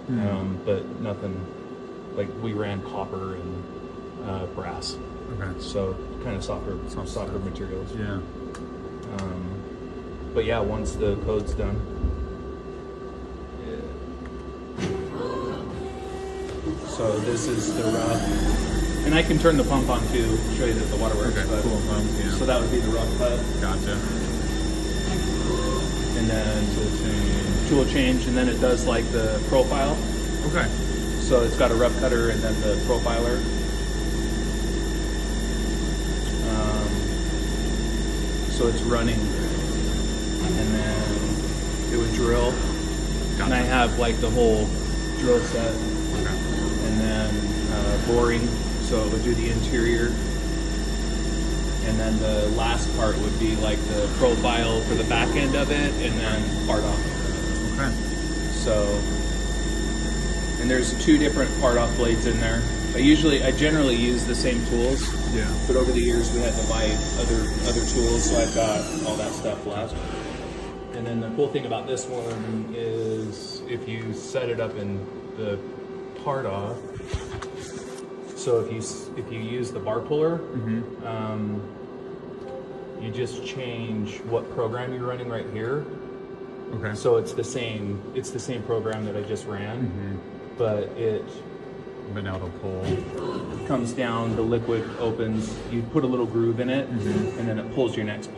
but nothing, like we ran copper and brass. Okay. So kind of softer materials. Yeah. But yeah, once the code's done, so this is the rough, and I can turn the pump on too, show you that the water works. Okay, but, cool. Yeah. So that would be the rough cut. Gotcha. And then tool change, and then it does like the profile. Okay. So it's got a rough cutter and then the profiler. So it's running, and then it would drill. Gotcha. And I have like the whole drill set, Okay. and then boring, so it would do the interior. And then the last part would be like the profile for the back end of it, and then part off. Okay. So, and there's 2 different part off blades in there. I generally use the same tools. Yeah. But over the years we had to buy other tools, so I've got all that stuff left. And then the cool thing about this one is if you set it up in the part off, so if you use the bar puller, you just change what program you're running right here. Okay. So it's the same program that I just ran, but now it'll pull. comes down, the liquid opens, you put a little groove in it, and then it pulls your next